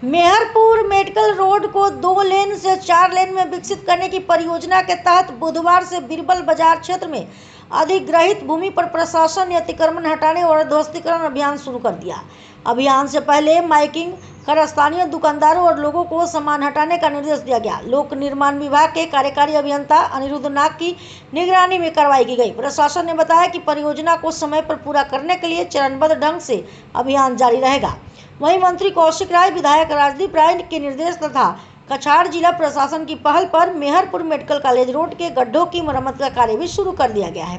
Mehrpur medical road को 2 लेन से 4 लेन में विकसित करने की परियोजना के तहत बुधवार से बीरबल बाजार क्षेत्र में अधिग्रहित भूमि पर प्रशासन ने अतिक्रमण हटाने और ध्वस्तीकरण अभियान शुरू कर दिया। अभियान से पहले माइकिंग कर स्थानीय दुकानदारों और लोगों को सामान हटाने का निर्देश दिया गया। लोक निर्माण विभाग के कार्यकारी अभियंता अनिरुद्ध नाग की निगरानी में कार्रवाई की गई। प्रशासन ने बताया कि परियोजना को समय पर पूरा करने के लिए चरणबद्ध ढंग से अभियान जारी रहेगा। वहीं मंत्री कौशिक राय, विधायक राजदीप राय के निर्देश तथा कछाड़ जिला प्रशासन की पहल पर मेहरपुर मेडिकल कॉलेज रोड के गड्ढों की मरम्मत का कार्य भी शुरू कर दिया गया है।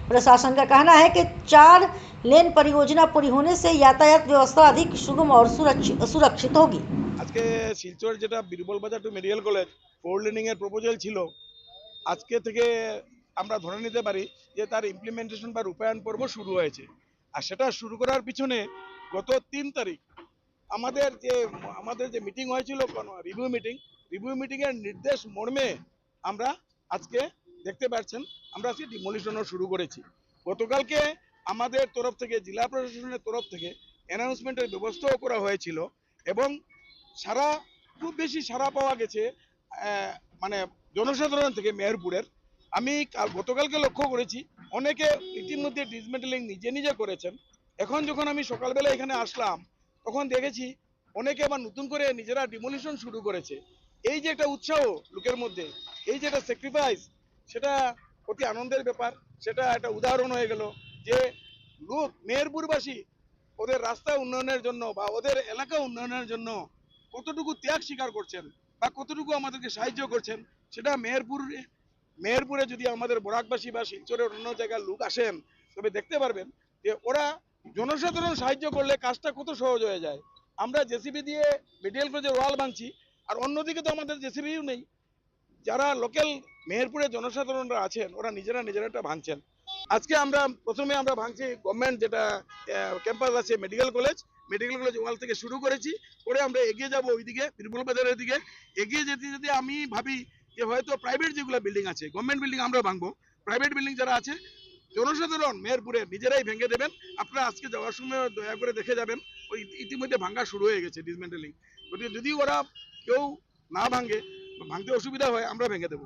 प्रशासन का कहना है कि 4 लेन परियोजना पूरी होने से यातायात व्यवस्था अधिक सुगम और सुरक्षित होगी। आज के শিলচর যেটা বীরবল বাজার টু মেডিকেল কলেজ 4 লেনিং এর প্রপোজাল ছিল, আজকে থেকে আমরা ধরে নিতে পারি যে তার ইমপ্লিমেন্টেশন বা রূপায়ণ পর্ব শুরু হয়েছে। আর সেটা শুরু করার পিছনে গত 3 তারিখ আমাদের যে মিটিং হয়েছিল, রিভিউ মিটিং এর নির্দেশ মর্মে আমরা আজকে দেখতে পাচ্ছেন আমরা আজকে ডিমোলিশনও শুরু করেছি। গতকালকে আমাদের তরফ থেকে জেলা প্রশাসনের তরফ থেকে অ্যানাউন্সমেন্টের ব্যবস্থাও করা হয়েছিল এবং খুব বেশি সাড়া পাওয়া গেছে মানে জনসাধারণ থেকে মেহেরপুরের। আমি গতকালকে লক্ষ্য করেছি অনেকে ইতিমধ্যে ডিসমেন্টেলিং নিজে করেছেন। এখন যখন আমি সকালবেলা এখানে আসলাম তখন দেখেছি অনেকে আবার নতুন করে নিজেরা ডিমোলিশন শুরু করেছে। এই যে একটা উৎসাহ লোকের মধ্যে, এই যে একটা স্যাক্রিফাইস, সেটা অতি আনন্দের ব্যাপার। সেটা একটা উদাহরণ হয়ে গেল যে লোক মেহেরপুরবাসী ওদের রাস্তা উন্নয়নের জন্য বা ওদের এলাকা উন্নয়নের জন্য কতটুকু ত্যাগ স্বীকার করছেন বা কতটুকু আমাদেরকে সাহায্য করছেন। সেটা মেহেরপুরে যদি আমাদের বরাকবাসী বা শিলচরের অন্য জায়গার লোক আসেন তবে দেখতে পারবেন যে ওরা জনসাধারণ সাহায্য করলে কাজটা কত সহজ হয়ে যায়। আমরা জেসিবি দিয়ে মেডিকেল কলেজের ওয়াল ভাঙছি, আর অন্যদিকে তো আমাদের জেসিবিও নেই। যারা লোকাল মেহেরপুরের জনসাধারণরা আছেন ওরা নিজেরা ভাঙছেন। আজকে প্রথমে আমরা ভাঙছি গভর্নমেন্ট যেটা ক্যাম্পাস আছে মেডিকেল কলেজ ওয়াল থেকে শুরু করেছি। পরে আমরা এগিয়ে যাব ওইদিকে বীরবল বাজারের দিকে। এগিয়ে যেতে আমি ভাবি যে হয়তো প্রাইভেট যেগুলো বিল্ডিং আছে, গভর্নমেন্ট বিল্ডিং আমরা ভাঙবো, প্রাইভেট বিল্ডিং যারা আছে জনসাধারণ মেহেরপুরে নিজেরাই ভেঙে দেবেন। আপনারা আজকে যাওয়ার সময় দয়া করে দেখে যাবেন, ওই ইতিমধ্যে ভাঙা শুরু হয়ে গেছে ডিসমেন্টেলিং। গতিকে যদি ওরা কেউ না ভাঙতে অসুবিধা হয় আমরা ভেঙে দেবো।